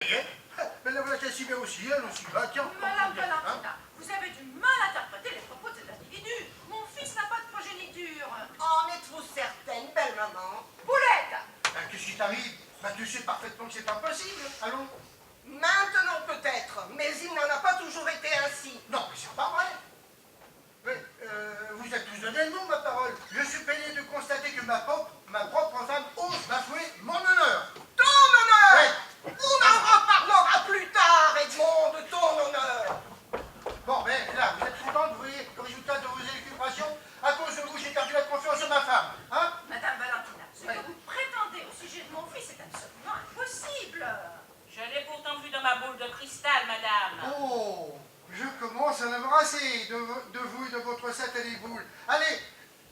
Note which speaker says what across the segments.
Speaker 1: Mais la voilà qu'elle s'y met aussi, elle aussi va, tiens.
Speaker 2: Madame Valentina, vous avez du mal à interpréter les propos de cet individu. Mon fils n'a pas de progéniture.
Speaker 3: En êtes-vous certaine, belle maman?
Speaker 2: Poulette!
Speaker 1: Qu'est-ce qui t'arrive? Tu sais parfaitement que c'est pas possible. Allons.
Speaker 3: Maintenant peut-être, mais il n'en a pas toujours été ainsi.
Speaker 1: Non, mais c'est pas vrai. Mais, vous êtes tous donnés le nom, ma parole. Je suis peiné de constater que ma propre femme ose bafouer mon honneur.
Speaker 3: Ton honneur!
Speaker 1: Ouais.
Speaker 3: On en reparlera plus tard, Edmond, de ton honneur.
Speaker 1: Bon, ben là, vous êtes content, vous voyez, le résultat de vos élucubrations. À cause de vous, j'ai perdu la confiance de ma femme. Hein?
Speaker 2: Madame Valentina, ce que vous prétendez au sujet de mon fils est absolument impossible.
Speaker 4: Je l'ai pourtant vu dans ma boule de cristal, madame.
Speaker 1: Oh, je commence à en avoir assez de vous et de votre satané boule. Allez,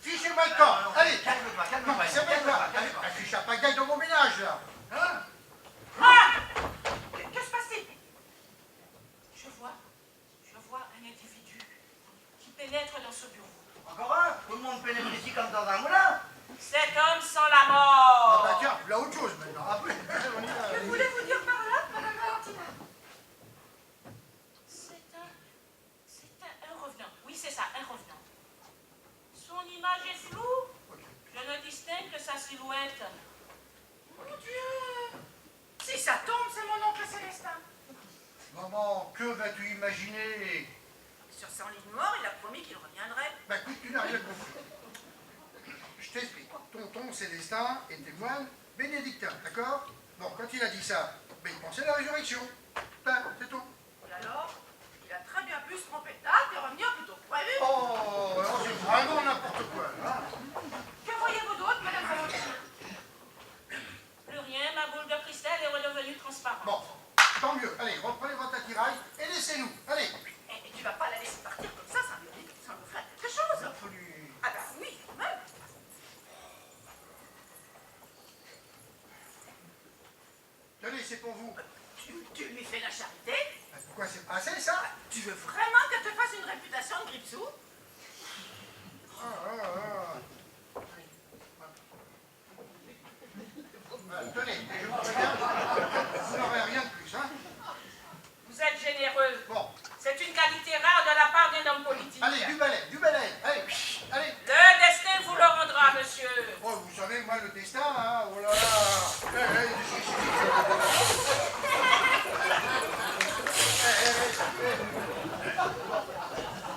Speaker 1: fichez-moi le camp. Allez,
Speaker 5: calme-toi,
Speaker 1: non,
Speaker 5: calme-toi.
Speaker 1: c'est vrai, là. Affiche à pagaille dans mon ménage, là. Hein?
Speaker 2: Ah! Que se passe-t-il?
Speaker 4: Je vois un individu qui pénètre dans ce bureau.
Speaker 5: Encore un? Tout le monde pénètre ici comme dans un moulin.
Speaker 4: Cet homme sans la
Speaker 1: Ah
Speaker 4: mort.
Speaker 1: bah tiens, là autre chose maintenant. Après, on y va.
Speaker 2: Que voulez-vous dire par là, Madame Valentina?
Speaker 4: C'est un revenant. Oui, c'est ça, un revenant. Son image est floue. Je ne distingue que sa silhouette.
Speaker 2: Mon Dieu! Si ça tombe, c'est mon oncle Célestin.
Speaker 1: Maman, que vas-tu imaginer?
Speaker 2: Sur son lit de mort, il a promis qu'il reviendrait.
Speaker 1: Bah écoute, tu n'as rien compris. Je t'explique. Tonton Célestin était moine bénédictin, d'accord? Bon, quand il a dit ça, ben, il pensait à la résurrection. Ben, c'est tout.
Speaker 2: Et alors, il a très bien pu se tromper de date et revenir plus tôt que prévu.
Speaker 1: Oh, alors c'est vraiment n'importe quoi, hein?
Speaker 2: Que voyez-vous d'autre, Madame Valentina?
Speaker 4: Plus rien, ma boule de cristal est redevenue transparente.
Speaker 1: Bon, tant mieux. Allez, reprenez votre attirail et laissez-nous. Allez.
Speaker 2: Et tu vas pas la laisser partir comme ça sans lui faire quelque chose.
Speaker 1: Absolu.
Speaker 2: Ah bah oui, quand même.
Speaker 1: Tenez, c'est pour vous.
Speaker 2: Tu lui fais la charité?
Speaker 1: Quoi, c'est pas assez, ça?
Speaker 2: Tu veux vraiment qu'elle te fasse une réputation de grippe-sou?
Speaker 1: Tenez, je vous préviens, vous n'aurez rien de plus, hein?
Speaker 4: Vous êtes généreuse.
Speaker 1: Bon,
Speaker 4: C'est une qualité rare de la part d'un homme politique.
Speaker 1: allez, du balai, allez, allez.
Speaker 4: Le destin vous le rendra, monsieur.
Speaker 1: Oh, vous savez, moi, le destin, hein, oh là là.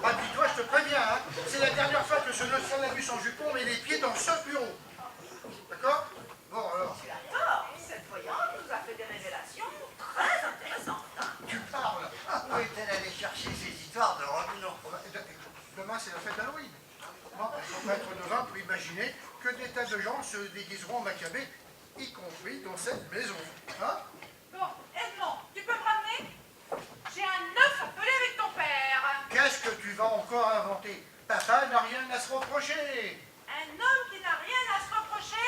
Speaker 1: Ah, puis toi, je te préviens, hein, c'est la dernière fois que ce nocturnabus en jupon met les pieds dans ce bureau. D'accord? Bon, alors.
Speaker 2: D'accord, cette voyante nous a fait des révélations très intéressantes. Hein?
Speaker 1: Tu parles.
Speaker 5: Où est-elle allée chercher ces histoires de revenants?
Speaker 1: Demain, c'est la fête d'Halloween. Bon, il faut pas être devin pour imaginer que des tas de gens se déguiseront en macabé, y compris dans cette maison. Hein?
Speaker 2: Bon, Edmond, tu peux me ramener? J'ai un œuf à peler avec ton père.
Speaker 1: Qu'est-ce que tu vas encore inventer? Papa n'a rien à se reprocher.
Speaker 2: Un homme qui n'a rien à se reprocher,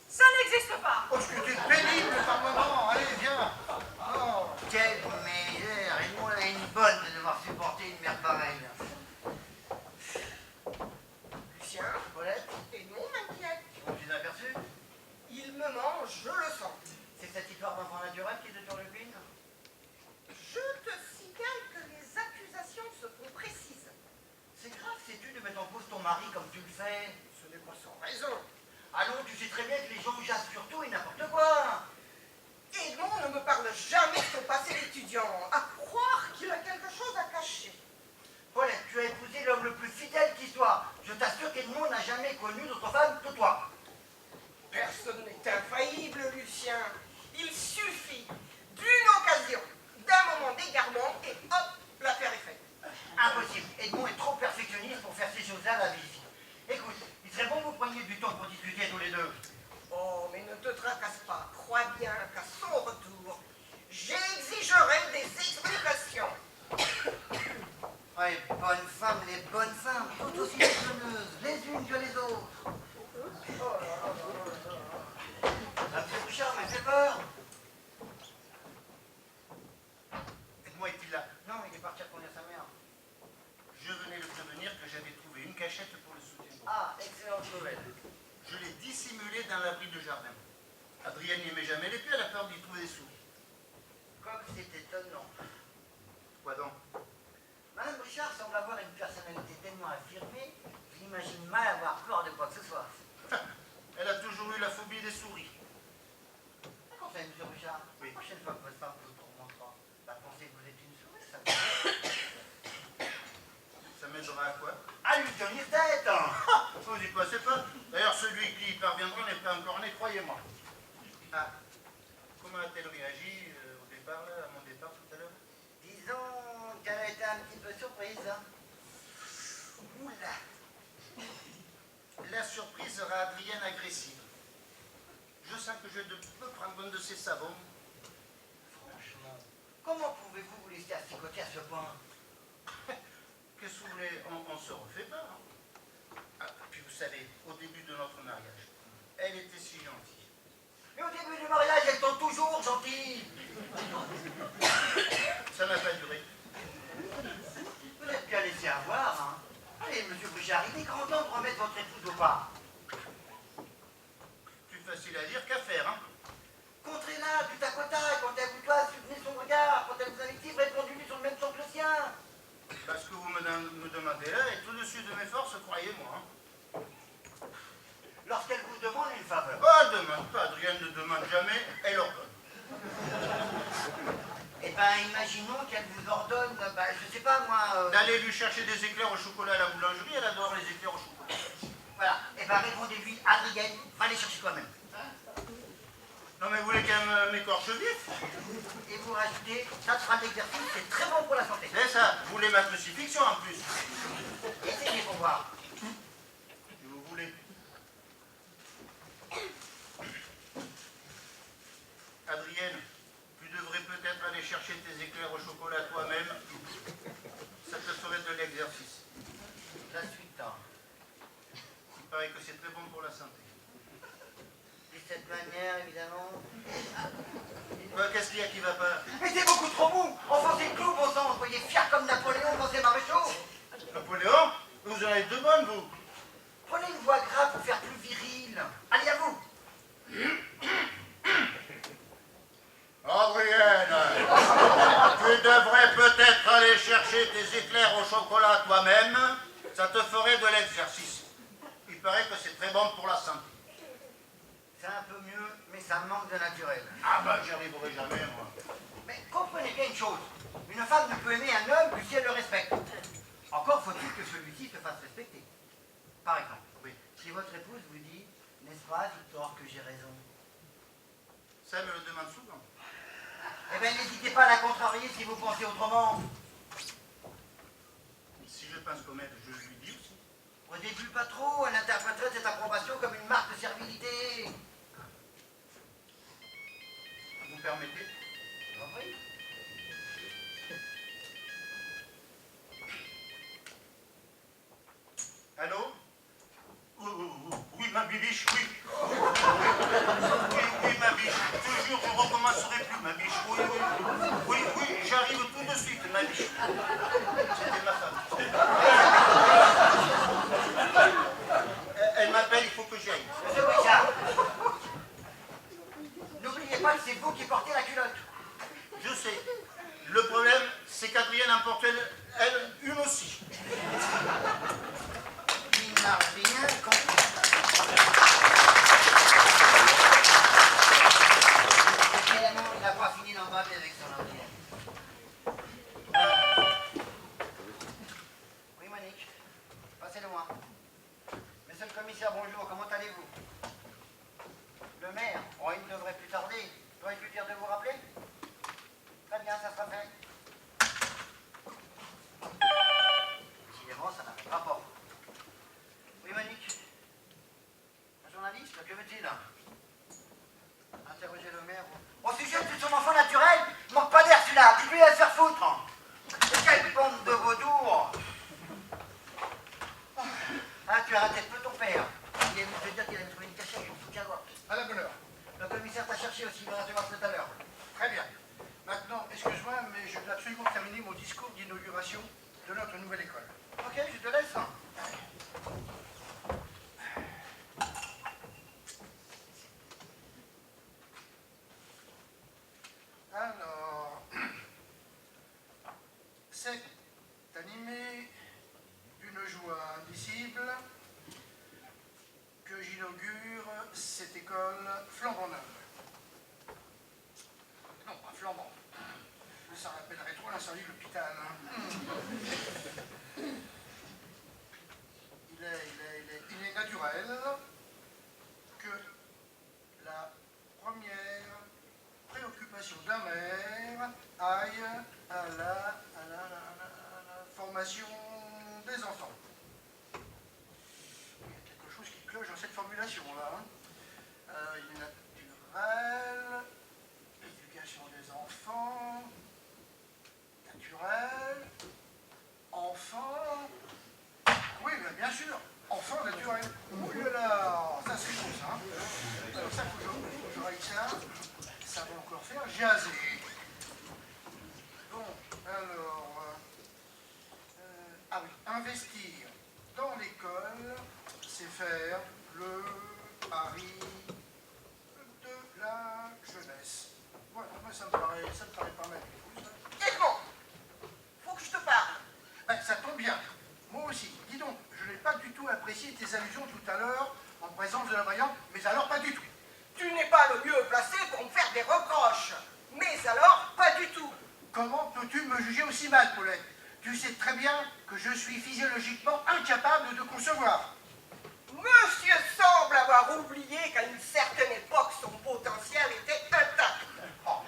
Speaker 2: ça n'existe pas.
Speaker 1: Oh, ce que tu es pénible par moment. Allez, viens. Oh.
Speaker 5: Quelle misère! Et moi, là, une bonne de devoir supporter une mère pareille.
Speaker 3: Lucien,
Speaker 5: Paulette,
Speaker 3: Edmond m'inquiète.
Speaker 5: tu m'en suis aperçu?
Speaker 3: Il me mange, je le sens.
Speaker 5: C'est cette histoire d'enfant naturel qui te turlupine?
Speaker 3: Je te signale que les accusations se font précises.
Speaker 5: C'est grave, sais-tu, de mettre en cause ton mari comme tu le fais?
Speaker 3: Ce n'est pas sans raison.
Speaker 5: Allons, tu sais très bien que les gens jassent sur tout et n'importe quoi.
Speaker 3: Edmond ne me parle jamais de son passé d'étudiant, à croire qu'il a quelque chose à cacher.
Speaker 5: Paulette, tu as épousé l'homme le plus fidèle qui soit. Je t'assure qu'Edmond n'a jamais connu d'autre femme que toi.
Speaker 3: Personne n'est infaillible, Lucien. Il suffit d'une occasion, d'un moment d'égarement, et hop, l'affaire est faite.
Speaker 5: Impossible. Edmond est trop perfectionniste pour faire ces choses-là à la visite. Écoute, il serait bon que vous preniez du temps pour discuter tous les deux.
Speaker 3: Oh, mais ne te tracasse pas. Crois bien qu'à son retour, j'exigerai des explications.
Speaker 5: Ouais, bonnes femmes, les bonnes femmes, toutes aussi étonneuses, les unes que les autres. Ça me fait cher, mais fait peur.
Speaker 1: Edmond est-il là?
Speaker 5: Non, il est parti répondre à sa mère.
Speaker 1: Je venais le prévenir que j'avais trouvé une cachette pour le soutien.
Speaker 5: Ah, excellente nouvelle.
Speaker 1: Je l'ai dissimulé dans l'abri de jardin. Adrienne n'aimait jamais les pieds, elle a peur d'y trouver des sous.
Speaker 5: tenir tête.
Speaker 6: Vous y passez pas. D'ailleurs, celui qui y parviendra n'est pas encore né, croyez-moi. Ah, comment a-t-elle réagi au départ, là, à mon départ tout à l'heure?
Speaker 5: Disons qu'elle a été un petit peu surprise.
Speaker 6: Oula. La surprise sera Adrienne agressive. Je sens que je vais peu prendre bonne de ses savons.
Speaker 5: Franchement, comment pouvez-vous vous laisser assicoter à ce point?
Speaker 6: Qu'est-ce que vous voulez? On se refait pas. Hein. Ah, puis vous savez, au début de notre mariage, elle était si gentille.
Speaker 5: Mais au début du mariage, elles sont toujours gentilles.
Speaker 6: Ça n'a pas duré.
Speaker 5: Vous n'êtes qu'à laisser avoir, hein. Allez, monsieur Bouchard, il est grand temps de remettre votre épouse au pas.
Speaker 6: Plus facile à dire qu'à faire, hein.
Speaker 5: Contrez-la, du tac au tac, quand elle vous doit, soutenez son regard, quand elle vous invite, répondez-lui sur le même ton que le sien.
Speaker 6: Parce que vous me demandez là est au-dessus de mes forces, croyez-moi. Hein.
Speaker 5: Lorsqu'elle vous demande une faveur.
Speaker 6: Oh, elle demande pas, Adrienne ne demande jamais, elle ordonne.
Speaker 5: Eh ben, imaginons qu'elle vous ordonne, je sais pas moi...
Speaker 6: D'aller lui chercher des éclairs au chocolat à la boulangerie, elle adore les éclairs au chocolat.
Speaker 5: Voilà, eh ben répondez-lui, Adrienne, va les chercher toi-même.
Speaker 6: Non mais vous voulez qu'elle m'écorche vif?
Speaker 5: Et vous rajoutez, ça fera de l'exercice, c'est très bon pour la santé.
Speaker 6: C'est ça, vous voulez ma crucifixion en plus.
Speaker 5: Essayez pour voir.
Speaker 6: Si vous voulez. Adrienne, tu devrais peut-être aller chercher tes éclairs au chocolat toi-même. Ça te ferait de l'exercice.
Speaker 5: La suite, hein.
Speaker 6: Il paraît que c'est très bon pour la santé.
Speaker 5: De cette manière, évidemment...
Speaker 6: Qu'est-ce qu'il y a qui va pas?
Speaker 5: Mais c'est beaucoup trop mou. Enfoncez le clou, bon sang, soyez fiers comme Napoléon dans ses maréchaux.
Speaker 6: Napoléon? Vous en avez deux bonnes, vous.
Speaker 5: Prenez une voix grave pour faire plus viril. Allez, à vous.
Speaker 6: Adrienne, tu devrais peut-être aller chercher tes éclairs au chocolat toi-même. Ça te ferait de l'exercice. Il paraît que c'est très bon pour la santé.
Speaker 5: C'est un peu mieux, mais ça manque de naturel.
Speaker 6: Ah ben, j'y arriverai jamais, moi.
Speaker 5: Mais comprenez bien une chose. Une femme ne peut aimer un homme que si elle le respecte. Encore faut-il que celui-ci se fasse respecter. Par exemple,
Speaker 6: Oui.
Speaker 5: si votre épouse vous dit, n'est-ce pas, Victor, que j'ai raison?
Speaker 6: Ça me le demande souvent.
Speaker 5: Eh bien, n'hésitez pas à la contrarier si vous pensez autrement.
Speaker 6: Si je pense comme elle, je lui dis aussi.
Speaker 5: Au début, pas trop. Elle interpréterait cette approbation comme une marque de servilité.
Speaker 6: Vous permettez?
Speaker 5: Oui.
Speaker 6: Allô? Oui, ma bibiche, oui. Oui, ma biche. Ce jour, je ne recommencerai plus, ma biche. Oui, j'arrive tout de suite, ma biche. C'était ma femme. Elle m'appelle, il faut que j'y aille.
Speaker 5: Monsieur Richard, n'oubliez pas que c'est vous qui portez la culotte.
Speaker 6: Je sais. Le problème, c'est qu'Adrienne en porte elle une aussi.
Speaker 5: Il n'a rien compris. Évidemment, il n'a pas fini d'emballer avec son ordinaire. Oui, Monique, passez-le-moi. Monsieur le commissaire, bonjour, comment allez-vous? Le maire, oh, il ne devrait plus tarder. Dois-je lui dire de vous rappeler? Très bien, ça sera fait. Décidément, ça n'arrête pas. Oui, Monique. Un journaliste, que veut-il? Interroger le maire. Au sujet de son enfant naturel, manque pas d'air celui-là, tu lui laisses faire foutre. Et quelle bande de vaudours. Ah, tu as raté peu ton père. Il est venu te dire qu'il allait trouver une cachette pour soutien-gorge.
Speaker 1: À la bonne heure.
Speaker 5: Le commissaire t'a cherché aussi, il va te voir tout à l'heure.
Speaker 1: Très bien. Maintenant, excuse-moi, mais je dois absolument terminer mon discours d'inauguration de notre nouvelle école.
Speaker 5: Ok, je te laisse.
Speaker 1: Alors, c'est animé d'une joie indicible que j'inaugure cette école flambant neuve. Non, pas flambant. Ça rappellerait trop l'incendie de l'hôpital. Hein. investir dans l'école, c'est faire le pari de la jeunesse. Voilà, moi ça me paraît pas mal.
Speaker 3: Edmond, faut que je te parle.
Speaker 1: Ben, ça tombe bien. Moi aussi. Dis donc, je n'ai pas du tout apprécié tes allusions tout à l'heure en présence de la voyante, mais alors pas du tout.
Speaker 3: Tu n'es pas le mieux placé pour me faire des reproches. Mais alors, pas du tout.
Speaker 1: Comment peux-tu me juger aussi mal, Paulette? Tu sais très bien que je suis physiologiquement incapable de concevoir.
Speaker 3: Monsieur semble avoir oublié qu'à une certaine époque, son potentiel était intact.
Speaker 1: Oh.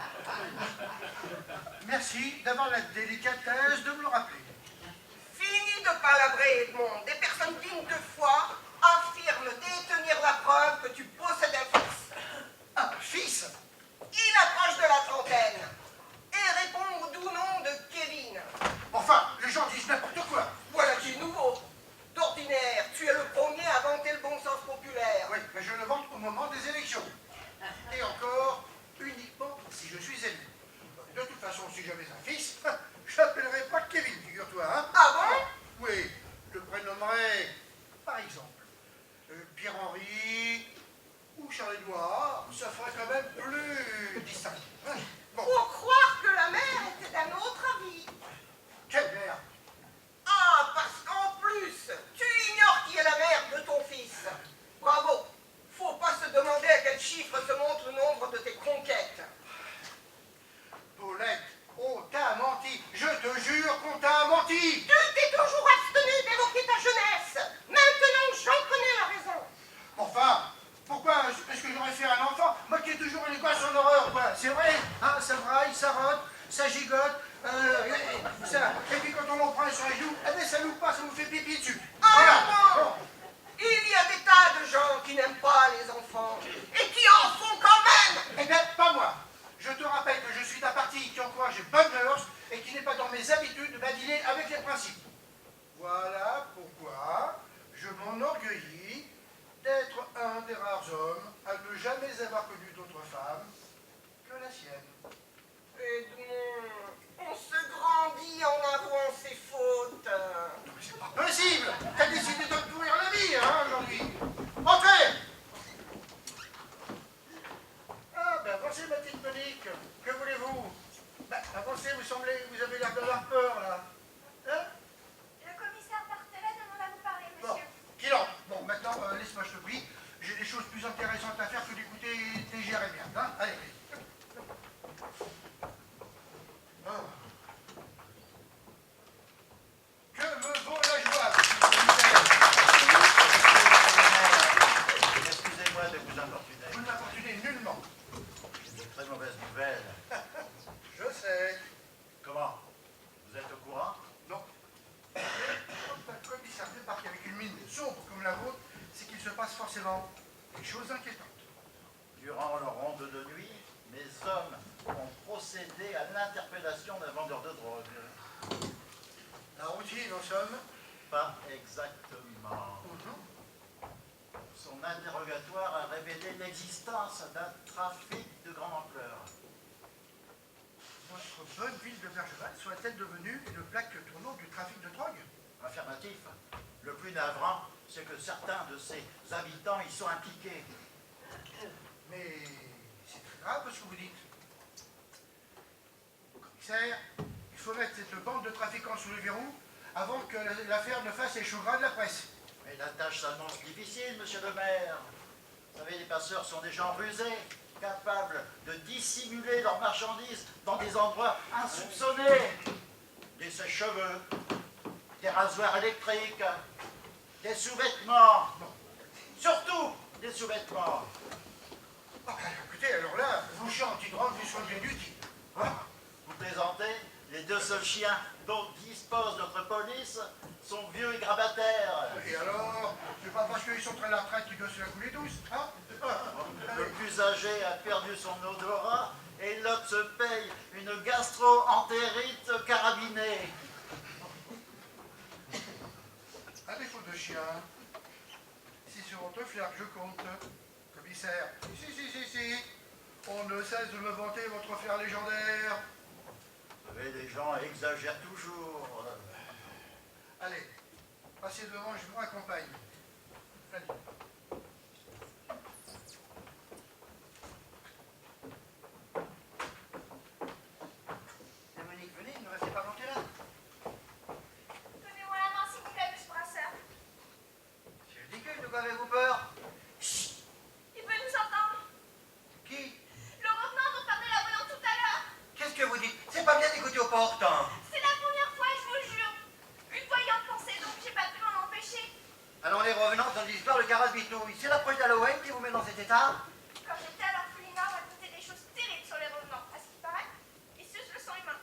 Speaker 1: Merci d'avoir la délicatesse de me le rappeler.
Speaker 3: Fini de palabrer, Edmond. Des personnes dignes de foi affirment détenir la preuve que tu possèdes un fils.
Speaker 1: Un fils?
Speaker 3: Il approche de la trentaine et répond au doux nom de Kevin.
Speaker 1: Enfin, les gens disent n'importe quoi.
Speaker 3: Voilà qui est nouveau. D'ordinaire, tu es le premier à vanter le bon sens populaire.
Speaker 1: Oui, mais je le vante au moment des élections. Et encore, uniquement si je suis élu. De toute façon, si j'avais un fils, je l'appellerais pas Kevin, figure-toi, hein?
Speaker 3: Ah bon?
Speaker 1: Oui, je le prénommerais, par exemple, Pierre-Henri ou Charles-Édouard. Ça ferait quand même plus distinct. Hein? Bon,
Speaker 3: Faut croire que la mère était d'un autre avis.
Speaker 1: quelle mère!
Speaker 3: Ah, parce qu'en plus, tu ignores qui est la mère de ton fils. Bravo. Faut pas se demander à quel chiffre se monte le nombre de tes conquêtes.
Speaker 1: Paulette, on t'a menti. Je te jure qu'on t'a menti.
Speaker 3: Tu t'es toujours abstenu d'évoquer ta jeunesse. Maintenant, j'en connais la raison.
Speaker 1: Enfin, pourquoi est-ce que j'aurais fait un enfant? Moi qui ai toujours une équation en horreur, quoi. C'est vrai, hein, ça braille, ça rote, ça gigote, ça. Et puis quand on en prend sur les joues, eh ben ça loupe pas, ça vous fait pipi dessus.
Speaker 3: Ah
Speaker 1: Voilà.
Speaker 3: bon?
Speaker 1: Bon.
Speaker 3: Il y a des tas de gens qui n'aiment pas les enfants et qui en font quand même.
Speaker 1: Eh bien, pas moi. Je te rappelle que je suis d'un parti qui encourage les bonnes mœurs et qui n'est pas dans mes habitudes de badiner avec les principes. Voilà pourquoi je m'enorgueillis d'être un des rares hommes à ne jamais avoir connu d'autre femme que la sienne.
Speaker 3: Edmond, on se grandit en avouant ses fautes.
Speaker 1: Mais c'est pas possible. T'as décidé de me pourrir la vie, hein, aujourd'hui. Entrez. Ah, ben avancez, ma petite Monique. Que voulez-vous? Ben, avancez, vous avez l'air d'avoir peur, là. Hein?
Speaker 7: Le commissaire Barthelet demande à vous parler,
Speaker 1: Bon,
Speaker 7: monsieur.
Speaker 1: qu'il entre. Bon, maintenant, laisse-moi, je te prie. J'ai des choses plus intéressantes à faire que d'écouter tes jérémiades, hein. Allez. Oh. Que me vaut la joie, monsieur le commissaire?
Speaker 6: Excusez-moi de vous importuner.
Speaker 1: Vous ne m'importunez nullement.
Speaker 6: J'ai de très mauvaises nouvelles.
Speaker 1: Je sais.
Speaker 6: Comment? Vous êtes au courant?
Speaker 1: Non. Mais quand un commissaire débarque avec une mine sombre comme la vôtre, c'est qu'il se passe forcément des choses inquiétantes.
Speaker 6: Durant leur ronde de nuit, mes hommes ont procédé à l'interpellation d'un vendeur de drogue.
Speaker 1: La routine, en somme.
Speaker 6: Pas exactement. Son interrogatoire a révélé l'existence d'un trafic de grande ampleur.
Speaker 1: Votre bonne ville de Bergeval soit-elle devenue une plaque tournante du trafic de drogue?
Speaker 6: Affirmatif. Le plus navrant, c'est que certains de ses habitants y sont impliqués.
Speaker 1: Mais c'est très grave ce que vous dites. Commissaire, il faut mettre cette bande de trafiquants sous le verrou avant que l'affaire ne fasse les choux gras de la presse.
Speaker 6: Mais la tâche s'annonce difficile, monsieur le maire. Vous savez, les passeurs sont des gens rusés, capables de dissimuler leurs marchandises dans des endroits insoupçonnés. Des sèche-cheveux, des rasoirs électriques, des sous-vêtements. Surtout des sous-vêtements.
Speaker 1: Ah, écoutez, alors là, vos chiens anti-drogue vous sont bien utiles. Hein?
Speaker 6: Vous plaisantez? Les deux seuls chiens dont dispose notre police sont vieux et grabataires.
Speaker 1: Et alors, c'est pas parce qu'ils sont très à la retraite qu'ils doivent se la couler tous, hein?
Speaker 6: Le plus âgé a perdu son odorat et l'autre se paye une gastro-entérite carabinée.
Speaker 1: À défaut de chien, c'est sur votre flair que je compte, commissaire. Si. On ne cesse de me vanter votre flair légendaire.
Speaker 6: Vous savez, les gens exagèrent toujours.
Speaker 1: Allez, Passez devant, je vous raccompagne. Allez.
Speaker 5: Et Monique, venez, ne restez pas plantés là.
Speaker 7: Donnez-moi la main, s'il vous plaît, monsieur Brasseur.
Speaker 5: C'est ridicule, de quoi avez-vous peur?
Speaker 7: Chut! Il peut nous entendre.
Speaker 5: Qui?
Speaker 7: Le revenant dont parlait la voyante tout à l'heure.
Speaker 5: Qu'est-ce que vous dites? C'est pas bien d'écouter aux portes, hein.
Speaker 7: C'est la première fois, je vous jure. Une voyante pensait, donc j'ai pas pu m'en empêcher.
Speaker 5: Alors les revenants dans l'histoire de Carabitouille. C'est l'approche d'Halloween qui vous met dans cet état?
Speaker 7: Quand j'étais à l'orphelinat, on racontait des choses terribles sur les revenants. À ce qui paraît, ils sucent le sang humain.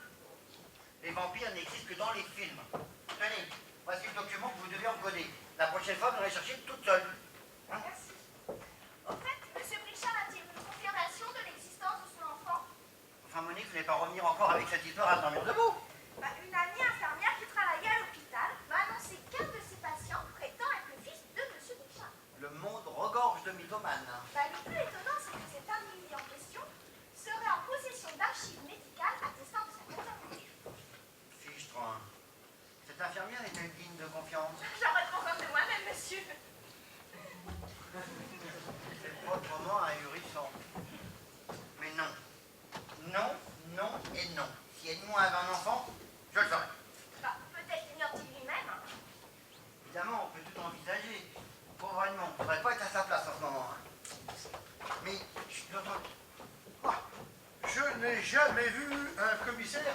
Speaker 5: Les vampires n'existent que dans les films. Tenez, voici le document que vous devez encoder. La prochaine fois, vous allez chercher toute seule. Hein?
Speaker 7: Merci. Au fait, monsieur Brichard a-t-il une confirmation de l'existence de son enfant?
Speaker 5: Enfin, Monique, vous n'allez pas revenir encore avec cette histoire à dormir debout.
Speaker 7: Une amie infirmière qui travaillait à l'hôpital m'a annoncé qu'un de ses patients prétend être le fils de monsieur Brichard.
Speaker 5: Le monde regorge de mythomanes.
Speaker 7: Le plus étonnant, c'est que cet individu en question serait en possession d'archives médicales attestant de sa paternité.
Speaker 5: Fichtre, hein. Cette infirmière est-elle digne de confiance?
Speaker 7: J'en réponds de moi-même, monsieur.
Speaker 5: C'est proprement ahurissant. Mais non. Non, non et non. Si Edmond avait un enfant, je le saurais.
Speaker 7: Peut-être l'ignore-t-il lui-même.
Speaker 5: Évidemment, on peut tout envisager. Pauvre Edmond, on ne devrait pas être à sa place en ce moment. Hein. Mais, chut, l'autre...
Speaker 1: Je n'ai jamais vu un commissaire